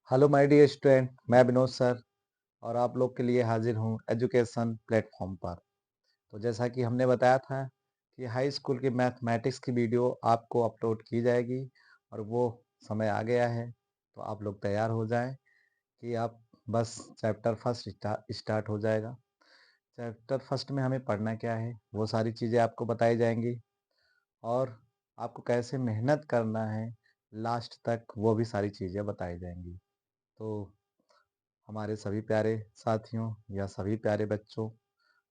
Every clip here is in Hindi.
हेलो माय डियर स्टूडेंट, मैं विनोद सर और आप लोग के लिए हाजिर हूँ एजुकेशन प्लेटफॉर्म पर। तो जैसा कि हमने बताया था कि हाई स्कूल की मैथमेटिक्स की वीडियो आपको अपलोड की जाएगी और वो समय आ गया है। तो आप लोग तैयार हो जाएं कि आप बस चैप्टर फर्स्ट स्टार्ट हो जाएगा। चैप्टर फर्स्ट में हमें पढ़ना क्या है वो सारी चीज़ें आपको बताई जाएंगी और आपको कैसे मेहनत करना है लास्ट तक वो भी सारी चीज़ें बताई जाएंगी। तो हमारे सभी प्यारे साथियों या सभी प्यारे बच्चों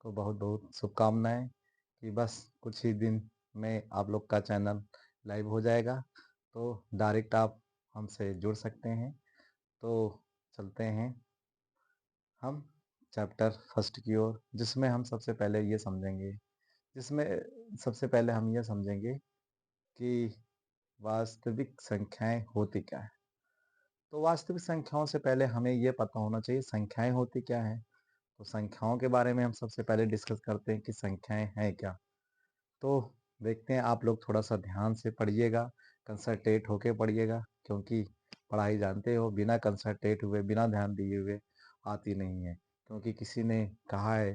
को बहुत बहुत शुभकामनाएं कि बस कुछ ही दिन में आप लोग का चैनल लाइव हो जाएगा। तो डायरेक्ट आप हमसे जुड़ सकते हैं। तो चलते हैं हम चैप्टर फर्स्ट की ओर, जिसमें हम सबसे पहले ये समझेंगे जिसमें सबसे पहले हम ये समझेंगे कि वास्तविक संख्याएं होती क्या है। तो वास्तविक संख्याओं से पहले हमें ये पता होना चाहिए संख्याएं होती क्या है। तो संख्याओं के बारे में हम सबसे पहले डिस्कस करते हैं कि संख्याएं हैं क्या। तो देखते हैं, आप लोग थोड़ा सा ध्यान से पढ़िएगा, कंसंट्रेट होके पढ़िएगा, क्योंकि पढ़ाई जानते हो बिना कंसंट्रेट हुए बिना ध्यान दिए हुए आती नहीं है। क्योंकि किसी ने कहा है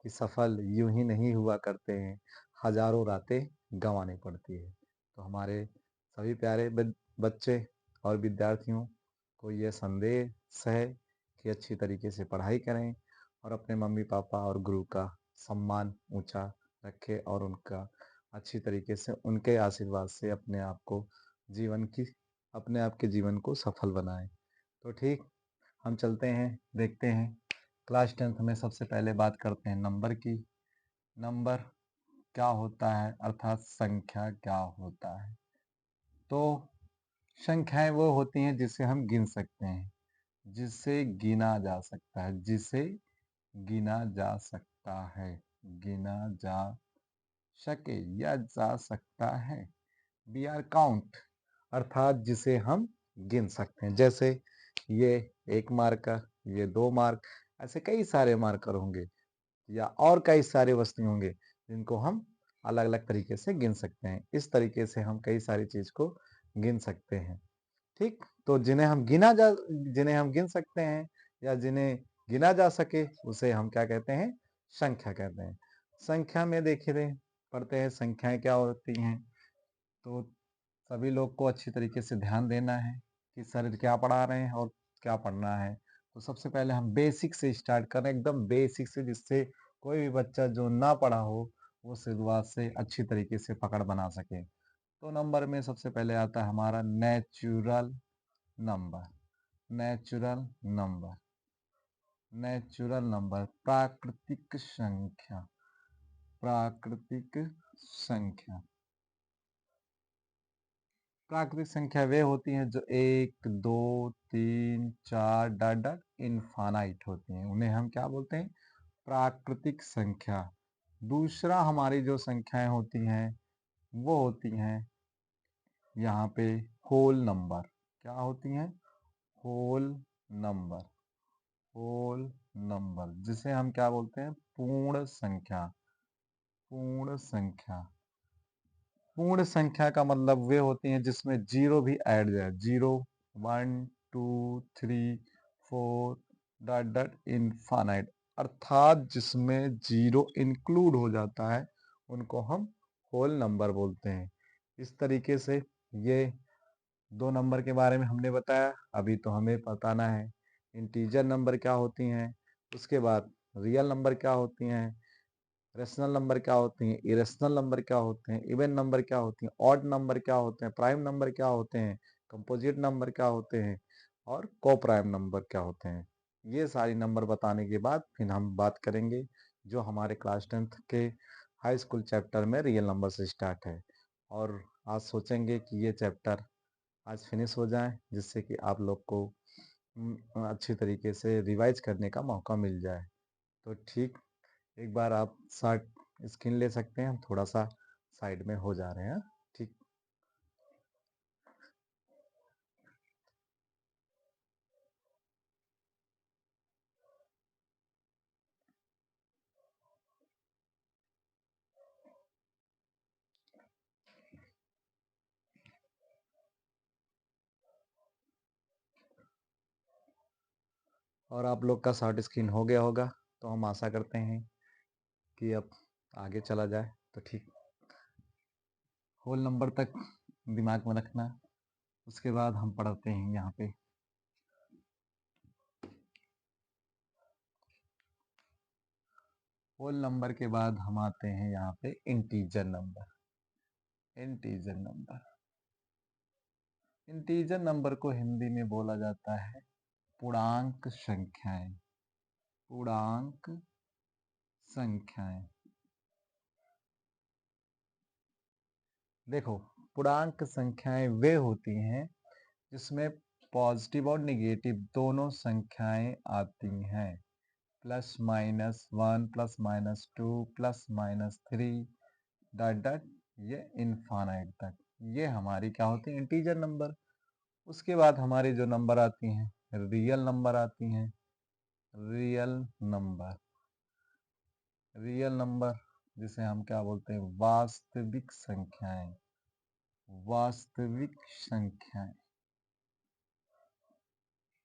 कि सफल यूं ही नहीं हुआ करते हैं, हजारों रातें गंवानी पड़ती है। तो हमारे सभी प्यारे बच्चे और विद्यार्थियों को यह संदेश है कि अच्छी तरीके से पढ़ाई करें और अपने मम्मी पापा और गुरु का सम्मान ऊंचा रखें और उनका अच्छी तरीके से उनके आशीर्वाद से अपने आप के जीवन को सफल बनाएं। तो ठीक, हम चलते हैं, देखते हैं। क्लास 10th में सबसे पहले बात करते हैं नंबर की। नंबर क्या होता है, अर्थात संख्या क्या होता है। तो संख्याएं वो होती हैं जिसे हम गिन सकते हैं, जिसे गिना जा सकता है, जिसे गिना जा सकता है, गिना जा सके या जा सकता है। बी आर काउंट, अर्थात जिसे हम गिन सकते हैं। जैसे ये 1 मार्कर, ये 2 मार्क, ऐसे कई सारे मार्कर होंगे या और कई सारे वस्तु होंगे जिनको हम अलग अलग तरीके से गिन सकते हैं। इस तरीके से हम कई सारी चीज को गिन सकते हैं। ठीक, तो जिन्हें हम गिन सकते हैं या जिन्हें गिना जा सके उसे हम क्या कहते हैं, संख्या कहते हैं। संख्या में देखिए, पढ़ते हैं संख्याएं क्या होती हैं। तो सभी लोग को अच्छी तरीके से ध्यान देना है कि सर क्या पढ़ा रहे हैं और क्या पढ़ना है। तो सबसे पहले हम बेसिक से स्टार्ट करें, एकदम बेसिक से, जिससे कोई भी बच्चा जो ना पढ़ा हो वो शुरुआत से अच्छी तरीके से पकड़ बना सके। तो नंबर में सबसे पहले आता है हमारा natural number. Natural number, natural number, प्राकृतिक संख्या, प्राकृतिक संख्या। प्राकृतिक संख्या वे होती हैं जो 1 2 3 4 डॉट डॉट इनफानाइट होती हैं, उन्हें हम क्या बोलते हैं, प्राकृतिक संख्या। दूसरा हमारी जो संख्याएं होती हैं वो होती हैं यहाँ पे होल नंबर। क्या होती हैं, होल नंबर, होल नंबर, जिसे हम क्या बोलते हैं, पूर्ण संख्या। पूर्ण संख्या, पूर्ण संख्या का मतलब वे होती हैं जिसमें जीरो भी ऐड जाए। 0 1 2 3 4 डॉट डॉट इनफानाइट, अर्थात जिसमें जीरो इंक्लूड हो जाता है उनको हम होल नंबर बोलते हैं। इस तरीके से ये 2 नंबर के बारे में हमने बताया। अभी तो हमें बताना है इंटीजर नंबर क्या होती हैं, उसके बाद रियल नंबर क्या होती हैं, रेशनल नंबर क्या होती हैं, इरेशनल नंबर क्या होते हैं, इवन नंबर क्या होती हैं, ऑड नंबर क्या होते हैं, प्राइम नंबर क्या होते हैं, कंपोजिट नंबर क्या होते हैं और को प्राइम नंबर क्या होते हैं। ये सारी नंबर बताने के बाद फिर हम बात करेंगे जो हमारे क्लास 10th के हाई स्कूल चैप्टर में रियल नंबर से स्टार्ट है। और आज सोचेंगे कि ये चैप्टर आज फिनिश हो जाए, जिससे कि आप लोग को अच्छी तरीके से रिवाइज करने का मौका मिल जाए। तो ठीक, एक बार आप शार्ट स्क्रीन ले सकते हैं, हम थोड़ा सा साइड में हो जा रहे हैं। ठीक, और आप लोग का शॉर्ट स्क्रीन हो गया होगा, तो हम आशा करते हैं कि अब आगे चला जाए। तो ठीक, होल नंबर तक दिमाग में रखना, उसके बाद हम पढ़ते हैं यहाँ पे। होल नंबर के बाद हम आते हैं यहाँ पे integer number. Integer number, integer number को हिंदी में बोला जाता है पूर्णांक संख्याएं। पूर्णांक संख्याएं, देखो, पूर्णांक संख्याएं वे होती हैं जिसमें पॉजिटिव और निगेटिव दोनों संख्याएं आती हैं। Plus minus one, plus minus two, plus minus three, dot dot, ये इनफाइनाइट तक, ये हमारी क्या होती है, इंटीजर नंबर। उसके बाद हमारी जो नंबर आती हैं, रियल नंबर आती हैं। रियल नंबर, रियल नंबर जिसे हम क्या बोलते हैं, वास्तविक संख्याएं। वास्तविक संख्याएं,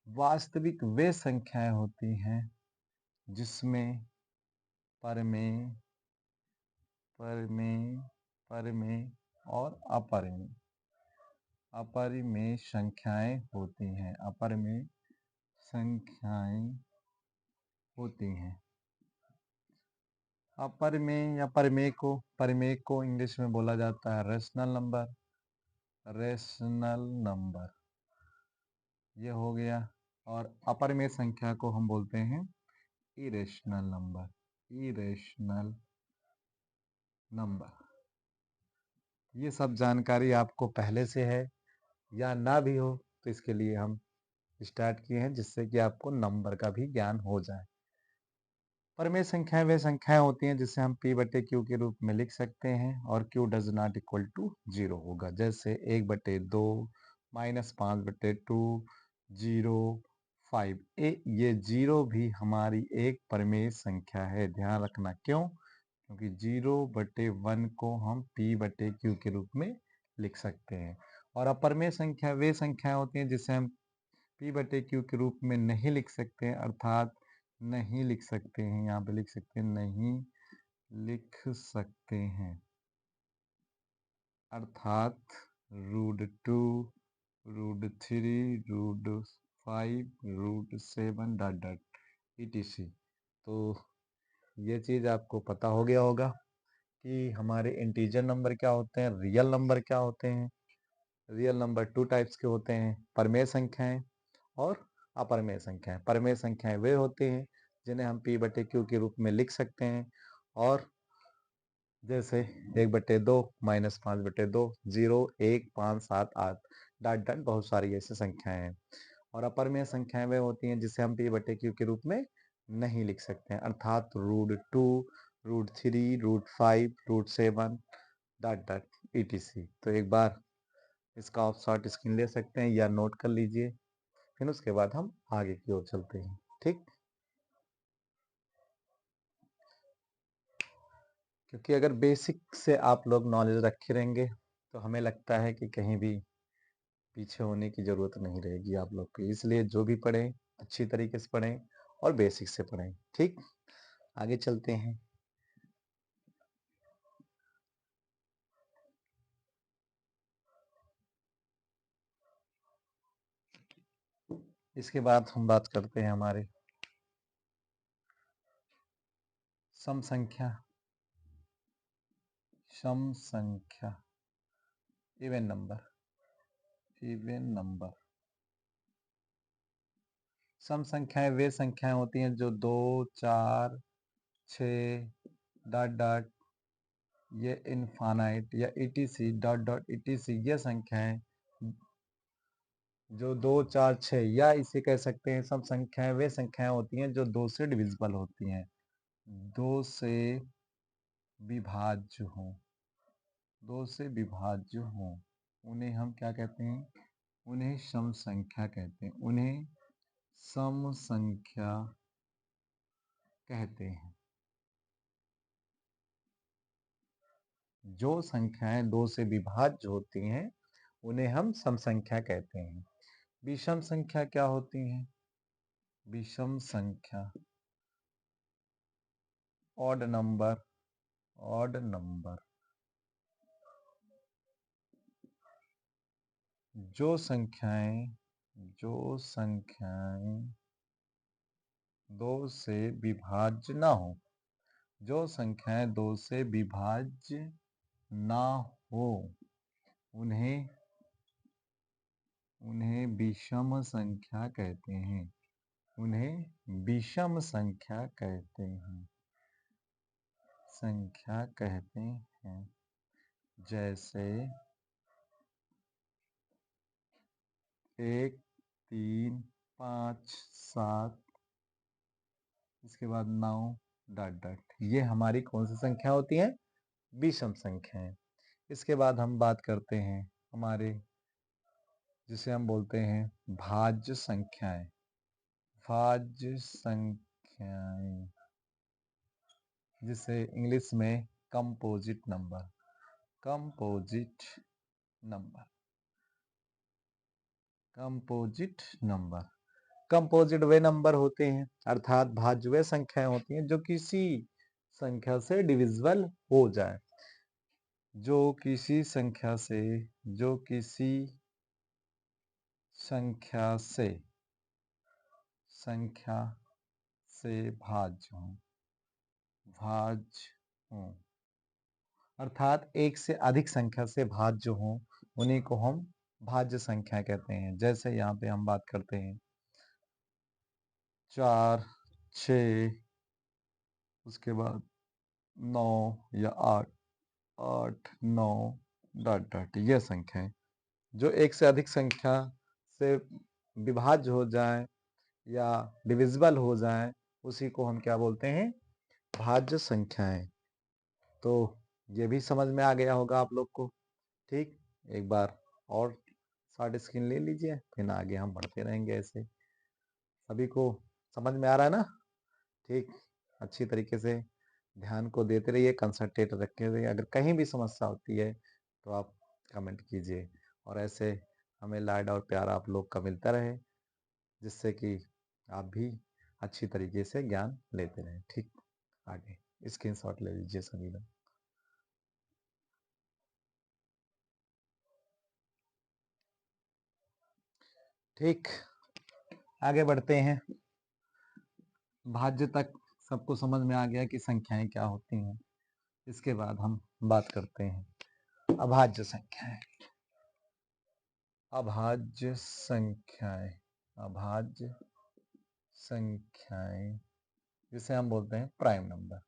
वास्तविक वे संख्याएं होती हैं जिसमें परमेय, परमेय, परमेय और अपरमेय, अपरिमेय संख्याएं होती हैं। अपरिमेय संख्याएं होती हैं। अपरिमेय या परमेय को इंग्लिश में बोला जाता है रेशनल नंबर। रेशनल नंबर, ये हो गया। और अपरिमेय संख्या को हम बोलते हैं इरेशनल नंबर। इरेशनल नंबर, ये सब जानकारी आपको पहले से है या ना भी हो, तो इसके लिए हम स्टार्ट किए हैं जिससे कि आपको नंबर का भी ज्ञान हो जाए। परमेय संख्याएं वे संख्याएं होती हैं जिसे हम p बटे क्यू के रूप में लिख सकते हैं और q does not equal to 0 होगा। जैसे 1/2 -5/2 0 5, ये 0 भी हमारी एक परमेय संख्या है। ध्यान रखना, क्यों? क्योंकि 0/1 को हम p बटे क्यू के रूप में लिख सकते हैं। और अपरमेय संख्या वे संख्याएं होती हैं जिसे हम p बटे क्यू के रूप में नहीं लिख सकते हैं, अर्थात नहीं लिख सकते हैं, यहाँ पे लिख सकते हैं, नहीं लिख सकते हैं, अर्थात √2, √3, √5, √7 डॉट डॉट etc। तो ये चीज़ आपको पता हो गया होगा कि हमारे इंटीजर नंबर क्या होते हैं, रियल नंबर क्या होते हैं। रियल नंबर 2 टाइप्स के होते हैं, परमेय संख्याएं और अपरमेय संख्याएं। परमेय संख्याएं वे होते हैं जिन्हें हम p बटे क्यू के रूप में लिख सकते हैं, और जैसे 1/2 -5/2 0 1 5 7 8 डॉट डॉट, बहुत सारी ऐसी संख्याएं हैं। और अपरमेय संख्याएं वे होती हैं जिसे हम p बटे क्यू के रूप में नहीं लिख सकते हैं, अर्थात √2, √3, √5, √7 डॉट डॉट etc। तो एक बार इसका आप शॉर्ट स्क्रीन ले सकते हैं या नोट कर लीजिए, फिर उसके बाद हम आगे की ओर चलते हैं। ठीक, क्योंकि अगर बेसिक से आप लोग नॉलेज रखे रहेंगे तो हमें लगता है कि कहीं भी पीछे होने की ज़रूरत नहीं रहेगी आप लोग की। इसलिए जो भी पढ़ें अच्छी तरीके से पढ़ें और बेसिक से पढ़ें। ठीक, आगे चलते हैं। इसके बाद हम बात करते हैं हमारे सम संख्या, सम संख्या, इवन नंबर, इवन नंबर। सम संख्याएं वे संख्याएं होती हैं जो 2 4 6 डॉट डॉट, ये इनफाइनाइट या etc डॉट डॉट etc, ये संख्याएं जो 2 4 6, या इसे कह सकते हैं सब संख्याएं वे संख्याएं होती हैं जो 2 से डिविजिबल होती हैं, 2 से विभाज्य हो, 2 से विभाज्य हो, उन्हें हम क्या कहते हैं, उन्हें सम संख्या कहते हैं, उन्हें सम संख्या कहते हैं। जो संख्याएं 2 से विभाज्य होती हैं उन्हें हम सम संख्या कहते हैं। विषम संख्या क्या होती हैं? विषम संख्या, ऑड नंबर, ऑड नंबर, जो संख्याएं दो से विभाज्य ना हो, जो संख्याएं दो से विभाज्य ना हो, उन्हें विषम संख्या कहते हैं। उन्हें विषम संख्या कहते हैं, जैसे 1, 3, 5, 7, इसके बाद 9 डॉट डॉट, ये हमारी कौन सी संख्या होती है? विषम संख्याएं। इसके बाद हम बात करते हैं हमारे, जिसे हम बोलते हैं भाज्य संख्याएं। भाज्य संख्याएं, जिसे इंग्लिश में composite number, composite number, composite number. Composite वे नंबर होते हैं, अर्थात भाज्य वे संख्याएं होती हैं जो किसी संख्या से डिविजिबल हो जाए, जो किसी संख्या से भाज्य हो, अर्थात एक से अधिक संख्या से भाज्य हो, उन्हीं को हम भाज्य संख्या कहते हैं। जैसे यहाँ पे हम बात करते हैं 4, 6, उसके बाद 9 या 8, 8, 9 डॉट डॉट, ये संख्याएं जो एक से अधिक संख्या से विभाज्य हो जाए या डिविजिबल हो जाए, उसी को हम क्या बोलते हैं? भाज्य संख्याएं। तो ये भी समझ में आ गया होगा आप लोग को। ठीक, एक बार और शॉर्ट स्क्रीन ले लीजिए, फिर आगे हम बढ़ते रहेंगे। ऐसे सभी को समझ में आ रहा है ना? ठीक, अच्छी तरीके से ध्यान को देते रहिए, कंसंट्रेट रखे रहिए। अगर कहीं भी समस्या होती है तो आप कमेंट कीजिए, और ऐसे हमें लाड और प्यार आप लोग का मिलता रहे, जिससे कि आप भी अच्छी तरीके से ज्ञान लेते रहें। ठीक, आगे स्क्रीनशॉट ले लीजिए सभी लोग। ठीक, आगे बढ़ते हैं। भाज्य तक सबको समझ में आ गया कि संख्याएं क्या होती हैं। इसके बाद हम बात करते हैं अभाज्य संख्याएं। अभाज्य संख्याएं, अभाज्य संख्याएं, जिसे हम बोलते हैं प्राइम नंबर,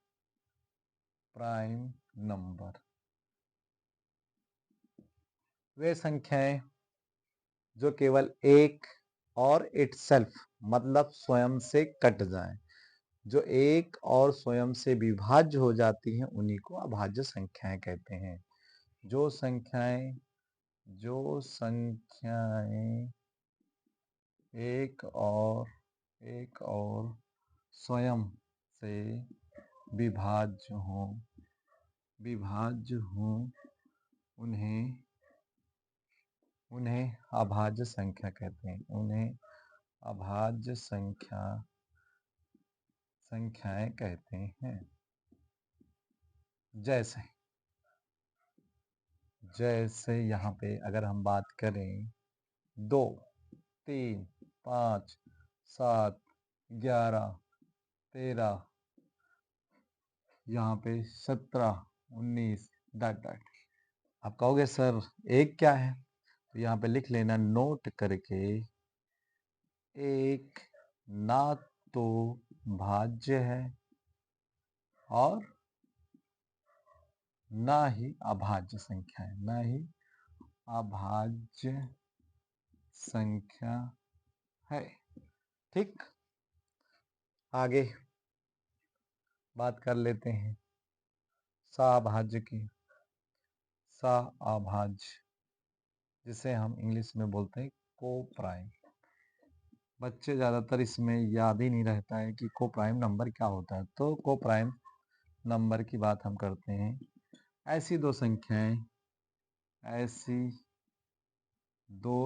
प्राइम नंबर। वे संख्याएं जो केवल एक और इटसेल्फ, मतलब स्वयं से कट जाएं, जो एक और स्वयं से विभाज्य हो जाती हैं, उन्हीं को अभाज्य संख्याएं कहते हैं। जो संख्याएं एक और स्वयं से विभाज्य हो, उन्हें अभाज्य संख्या कहते हैं। उन्हें अभाज्य संख्याएं कहते हैं। जैसे यहाँ पे अगर हम बात करें 2, 3, 5, 7, 11, 13, यहाँ पे 17, 19 डॉट डॉट। आप कहोगे सर एक क्या है? तो यहाँ पे लिख लेना नोट करके, एक ना तो भाज्य है और ना ही अभाज्य संख्या है, ना ही अभाज्य संख्या है। ठीक, आगे बात कर लेते हैं सभाज्य की। सभाज्य, जिसे हम इंग्लिश में बोलते हैं को प्राइम। बच्चे ज़्यादातर इसमें याद ही नहीं रहता है कि को प्राइम नंबर क्या होता है। तो को प्राइम नंबर की बात हम करते हैं, ऐसी दो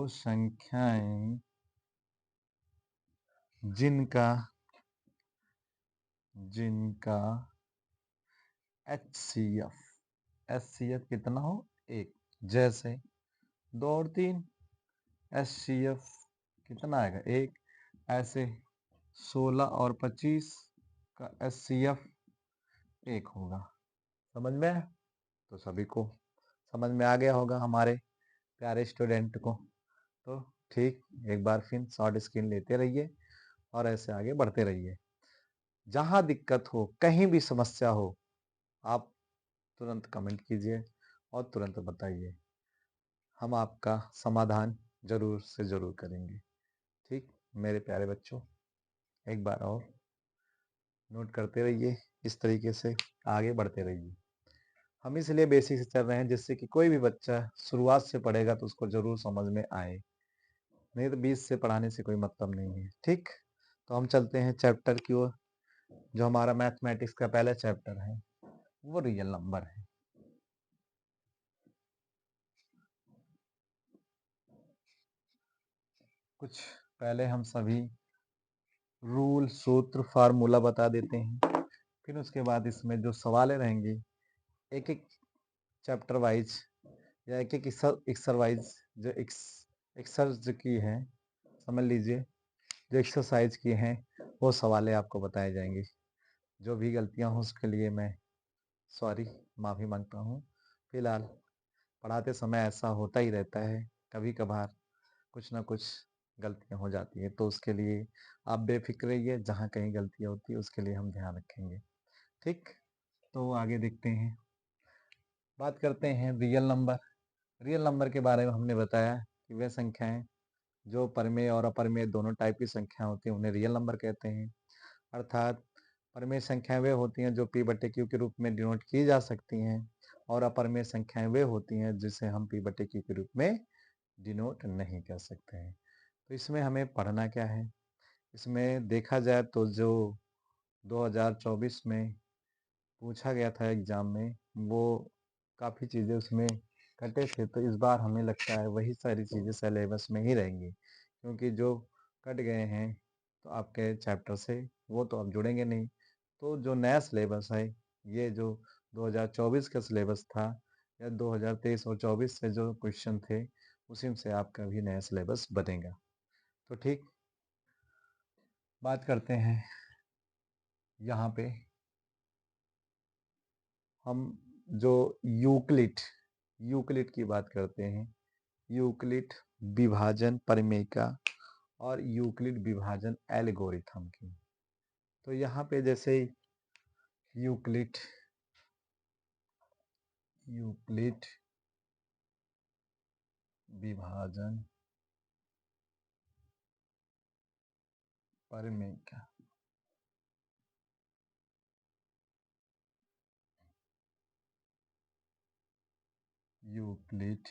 संख्याएं जिनका HCF कितना हो 1, जैसे 2 और 3 HCF कितना आएगा 1, ऐसे 16 और 25 का HCF 1 होगा। समझ में आया? तो सभी को समझ में आ गया होगा, हमारे प्यारे स्टूडेंट को। तो ठीक, एक बार फिर शॉर्ट स्क्रीन लेते रहिए और ऐसे आगे बढ़ते रहिए। जहाँ दिक्कत हो, कहीं भी समस्या हो, आप तुरंत कमेंट कीजिए और तुरंत बताइए। हम आपका समाधान ज़रूर से ज़रूर करेंगे। ठीक, मेरे प्यारे बच्चों, एक बार और नोट करते रहिए, इस तरीके से आगे बढ़ते रहिए। हम इसलिए बेसिक से चल रहे हैं जिससे कि कोई भी बच्चा शुरुआत से पढ़ेगा तो उसको ज़रूर समझ में आए, नहीं तो बीच से पढ़ाने से कोई मतलब नहीं है। ठीक, तो हम चलते हैं चैप्टर की ओर। जो हमारा मैथमेटिक्स का पहला चैप्टर है वो रियल नंबर है। कुछ पहले हम सभी रूल, सूत्र, फार्मूला बता देते हैं, फिर उसके बाद इसमें जो सवालें रहेंगी एक एक चैप्टर वाइज या एक एक एक्सरवाइज जो एक्सर्ज की है, समझ लीजिए, जो एक्सरसाइज की हैं वो सवालें आपको बताए जाएंगे। जो भी गलतियां हों उसके लिए मैं सॉरी, माफ़ी मांगता हूँ। फिलहाल पढ़ाते समय ऐसा होता ही रहता है, कभी कभार कुछ ना कुछ गलतियां हो जाती है, तो उसके लिए आप बेफिक्र रहिए, जहाँ कहीं गलतियां होती है उसके लिए हम ध्यान रखेंगे। ठीक, तो आगे देखते हैं, बात करते हैं रियल नंबर। रियल नंबर के बारे में हमने बताया कि वे संख्याएं जो परिमेय और अपरिमेय दोनों टाइप की संख्या होती हैं उन्हें रियल नंबर कहते हैं। अर्थात परिमेय संख्याएं वे होती हैं जो P/Q के रूप में डिनोट की जा सकती हैं, और अपरिमेय संख्याएं वे होती हैं जिसे हम P/Q के रूप में डिनोट नहीं कर सकते हैं। तो इसमें हमें पढ़ना क्या है, इसमें देखा जाए तो जो 2024 में पूछा गया था एग्जाम में, वो काफ़ी चीज़ें उसमें कटे थे, तो इस बार हमें लगता है वही सारी चीज़ें सिलेबस में ही रहेंगी, क्योंकि जो कट गए हैं तो आपके चैप्टर से वो तो अब जुड़ेंगे नहीं। तो जो नया सिलेबस है, ये जो 2024 का सिलेबस था या 2023 और 24 से जो क्वेश्चन थे उसी में से आपका भी नया सिलेबस बनेगा। तो ठीक, बात करते हैं यहाँ पे हम जो यूक्लिड की बात करते हैं, यूक्लिड विभाजन प्रमेय का और यूक्लिड विभाजन एल्गोरिथम की। तो यहाँ पे जैसे यूक्लिड विभाजन प्रमेय का यूक्लिड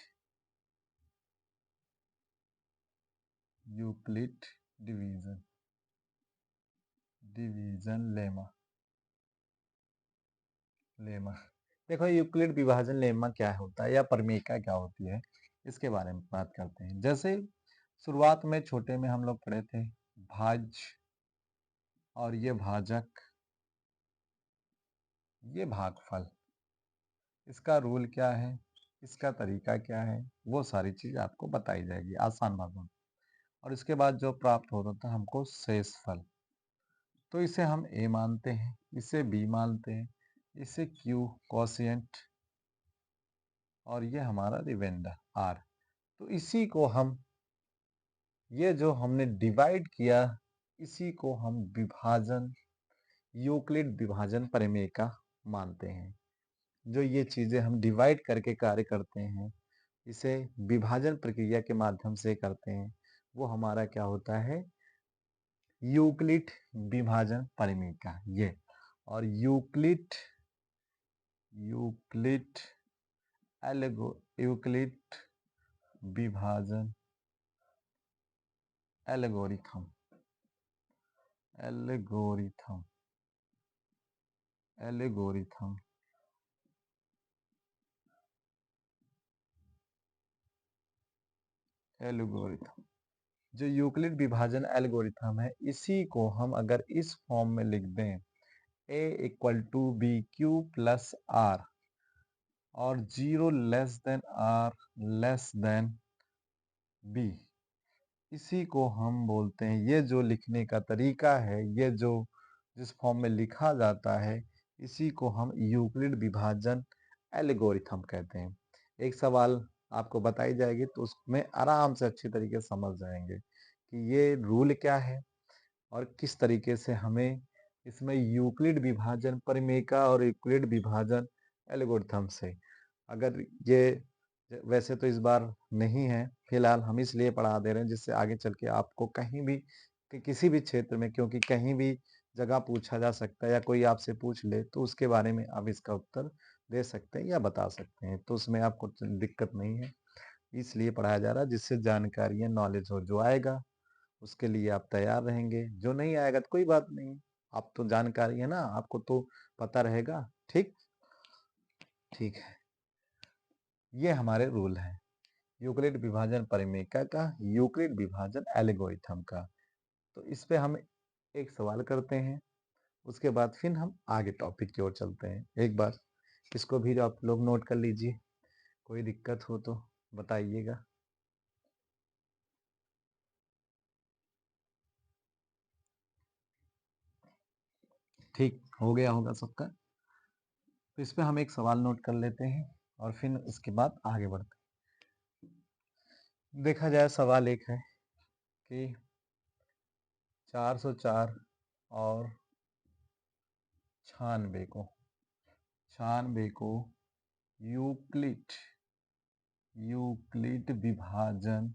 डिवीजन लेमा। देखो, यूक्लिड विभाजन लेमा क्या होता है या प्रमेयिका क्या होती है, इसके बारे में बात करते हैं। जैसे शुरुआत में छोटे में हम लोग पढ़े थे भाज्य और ये भाजक, ये भागफल, इसका रूल क्या है, इसका तरीका क्या है, वो सारी चीज आपको बताई जाएगी आसान भाषा में। और इसके बाद जो प्राप्त होता था हमको शेषफल, तो इसे हम ए मानते हैं, इसे बी मानते हैं, इसे क्यू कोशिएंट, और ये हमारा रिमाइंडर आर। तो इसी को हम, ये जो हमने डिवाइड किया, इसी को हम विभाजन, यूक्लिड विभाजन प्रमेय का मानते हैं। जो ये चीजें हम डिवाइड करके कार्य करते हैं, इसे विभाजन प्रक्रिया के माध्यम से करते हैं, वो हमारा क्या होता है, यूक्लिड विभाजन प्रमेय का ये। और यूक्लिड यूक्लिड विभाजन एल्गोरिथम एल्गोरिथम एल्गोरिथम एल्गोरिथम जो यूक्लिड विभाजन एल्गोरिथम है, इसी को हम अगर इस फॉर्म में लिख दें, a equal to B Q plus R और 0 less than R less than B, इसी को हम बोलते हैं, ये जो लिखने का तरीका है, ये जो जिस फॉर्म में लिखा जाता है, इसी को हम यूक्लिड विभाजन एल्गोरिथम कहते हैं। एक सवाल आपको बताई जाएगी तो उसमें आराम से अच्छी तरीके से समझ जाएंगे कि ये रूल क्या है और किस तरीके से हमें इसमें यूक्लिड विभाजन परिमेयका और यूक्लिड विभाजन एल्गोरिथम से, अगर ये वैसे तो इस बार नहीं है, फिलहाल हम इसलिए पढ़ा दे रहे हैं जिससे आगे चल के आपको कहीं भी किसी भी क्षेत्र में, क्योंकि कहीं भी जगह पूछा जा सकता है या कोई आपसे पूछ ले तो उसके बारे में आप इसका उत्तर दे सकते हैं या बता सकते हैं, तो उसमें आपको दिक्कत नहीं है, इसलिए पढ़ाया जा रहा है जिससे जानकारी या नॉलेज हो। जो आएगा उसके लिए आप तैयार रहेंगे, जो नहीं आएगा तो कोई बात नहीं, आप तो जानकारी है ना, आपको तो पता रहेगा। ठीक ठीक है, ये हमारे रूल हैं यूक्लिड विभाजन परिमेयका का, यूक्लिड विभाजन एल्गोरिथम का। तो इस पे हम एक सवाल करते हैं, उसके बाद फिर हम आगे टॉपिक की ओर चलते हैं। एक बार इसको भी आप लोग नोट कर लीजिए, कोई दिक्कत हो तो बताइएगा। ठीक हो गया होगा सबका। तो इस पे हम एक सवाल नोट कर लेते हैं और फिर उसके बाद आगे बढ़ते हैं। देखा जाए सवाल एक है कि 404 और 96 को यूक्लिड यूक्लिड विभाजन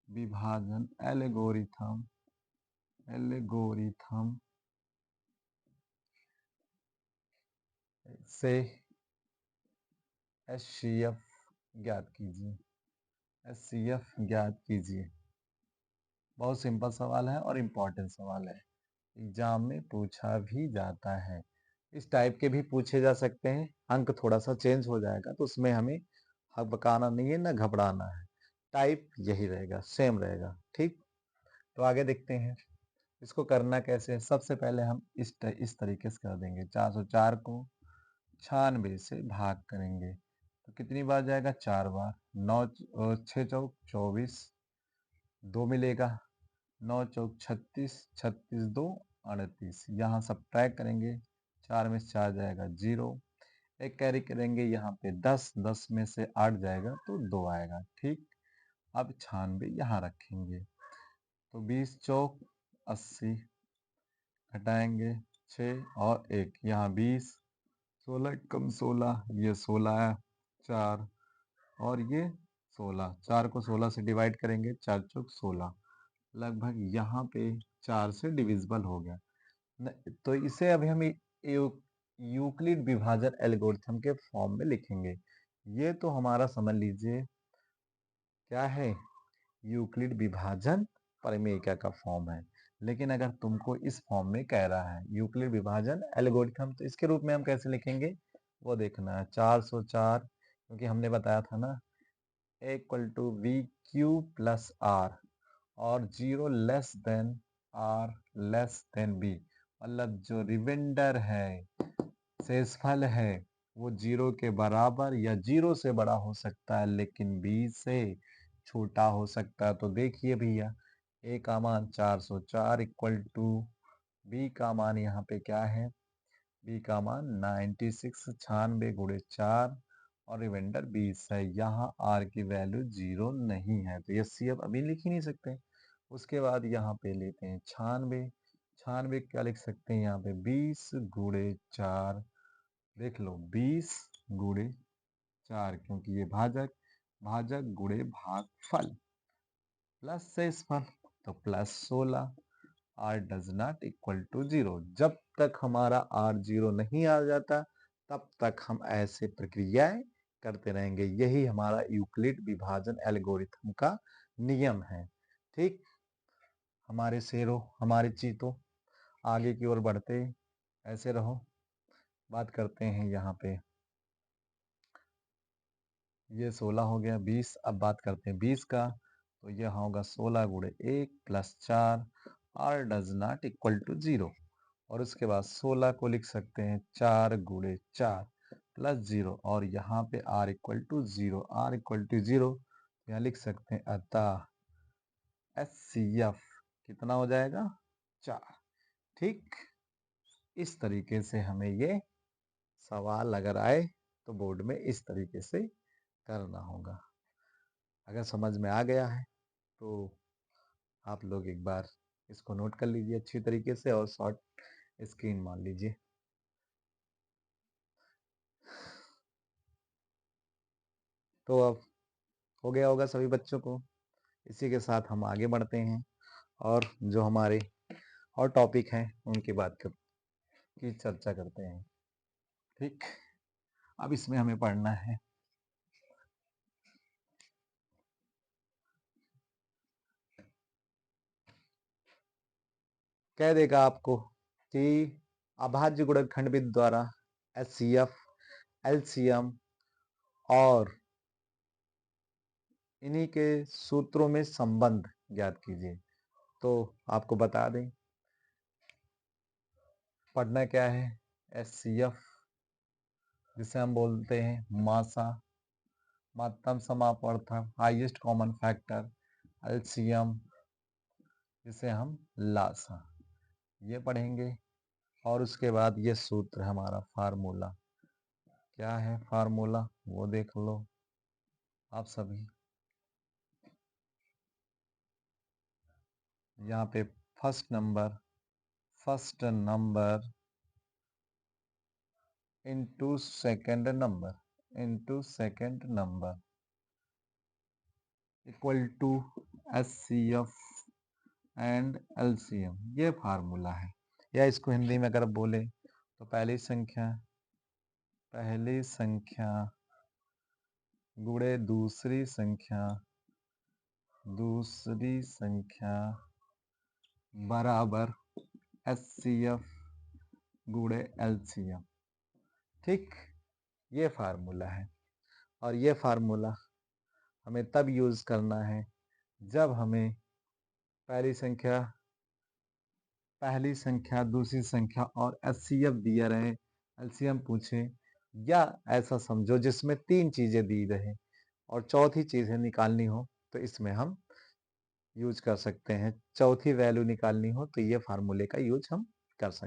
विभाजन एल्गोरिथम एल्गोरिथम से एचसीएफ ज्ञात कीजिए। एचसीएफ ज्ञात कीजिए। बहुत सिंपल सवाल है और इम्पोर्टेंट सवाल है, एग्जाम में पूछा भी जाता है। इस टाइप के भी पूछे जा सकते हैं, अंक थोड़ा सा चेंज हो जाएगा तो उसमें हमें हकबकाना नहीं है ना घबराना है, टाइप यही रहेगा, सेम रहेगा। ठीक, तो आगे देखते हैं इसको करना कैसे है। सबसे पहले हम इस तरीके से कर देंगे, 404 को 96 से भाग करेंगे तो कितनी बार जाएगा, 4 बार। 6 चौक 24, 2 मिलेगा, 9 चौक 36, 36 2 38, यहाँ सब ट्रैक करेंगे, 4 में से 4 जाएगा 0, एक कैरी करेंगे यहाँ पे 10, 10 में से 8 जाएगा तो 2 आएगा। ठीक, अब 96 यहाँ रखेंगे तो 20 चौक 80, घटाएंगे 6 और 1, यहाँ 20, 16 कम 16, ये 16 है, 4 और ये 16, 4 को 16 से डिवाइड करेंगे, 4 चौक 16, लगभग यहाँ पे 4 से डिविजिबल हो गया। तो इसे अभी हम यूक्लिड विभाजन एल्गोरिथम के फॉर्म में लिखेंगे। ये तो हमारा समझ लीजिए क्या है, यूक्लिड विभाजन परिमेयका का फॉर्म है। लेकिन अगर तुमको इस फॉर्म में कह रहा है यूक्लिड विभाजन एल्गोरिथम, तो इसके रूप में हम कैसे लिखेंगे वो देखना है। 404, क्योंकि हमने बताया था ना a equal to V Q plus R और 0 less than R less than B, मतलब जो रिमाइंडर है, शेषफल है, वो 0 के बराबर या 0 से बड़ा हो सकता है लेकिन b से छोटा हो सकता है। तो देखिए भैया, a का मान 404 इक्वल टू b का मान यहाँ पे क्या है, b का मान 96, 96 गुणे 4 और रिमाइंडर 20 है। यहाँ r की वैल्यू 0 नहीं है तो ये सी अब अभी लिख ही नहीं सकते। उसके बाद यहाँ पे लेते हैं 96, 96 क्या लिख सकते हैं यहाँ पे, 20 गुणे 4, देख लो 20 गुणे 4, क्योंकि ये भाजक, भाजक गुणे भागफल प्लस शेषफल तो plus 16, r does not equal to 0। जब तक हमारा r 0 नहीं आ जाता तब तक हम ऐसे प्रक्रियाएं करते रहेंगे। यही हमारा यूक्लिड विभाजन एल्गोरिथम का नियम है। ठीक, हमारे शेरों, हमारे चीतों, आगे की ओर बढ़ते ऐसे रहो। बात करते हैं यहाँ पे, ये 16 हो गया, 20, अब बात करते हैं 20 का। तो यह होगा 16 गुणे 1 plus 4 r does not equal to 0। और उसके बाद 16 को लिख सकते हैं 4 गुणे 4 प्लस 0 और यहाँ पे r equal to 0, r equal to 0 यहाँ लिख सकते हैं अतः HCF कितना हो जाएगा 4। ठीक, इस तरीके से हमें ये सवाल अगर आए तो बोर्ड में इस तरीके से करना होगा। अगर समझ में आ गया है तो आप लोग एक बार इसको नोट कर लीजिए अच्छी तरीके से और शॉर्ट स्क्रीन मान लीजिए। तो अब हो गया होगा सभी बच्चों को। इसी के साथ हम आगे बढ़ते हैं और जो हमारे और टॉपिक हैं उनकी की चर्चा करते हैं। ठीक, अब इसमें हमें पढ़ना है कह देगा आपको कि अभाज्य गुणनखंडविद द्वारा HCF, LCM और इन्हीं के सूत्रों में संबंध ज्ञात कीजिए। तो आपको बता दें पढ़ना क्या है। HCF जिसे हम बोलते हैं मासा, महत्तम समापवर्तक, हाईएस्ट कॉमन फैक्टर। LCM जिसे हम लासा, ये पढ़ेंगे। और उसके बाद ये सूत्र हमारा फार्मूला क्या है, फार्मूला वो देख लो आप सभी। यहाँ पे first number into second number equal to HCF and LCM, ये फार्मूला है। या इसको हिंदी में अगर बोले तो पहली संख्या गुणे दूसरी संख्या बराबर HCF गुणे LCM। ठीक, ये फार्मूला है। और ये फार्मूला हमें तब यूज करना है जब हमें पहली संख्या दूसरी संख्या और HCF दिया रहे, LCM पूछे, या ऐसा समझो जिसमें 3 चीजें दी रहे और चौथी चीजें निकालनी हो, तो इसमें हम यूज कर सकते हैं। चौथी वैल्यू निकालनी हो तो ये फार्मूले का यूज हम कर सकते हैं।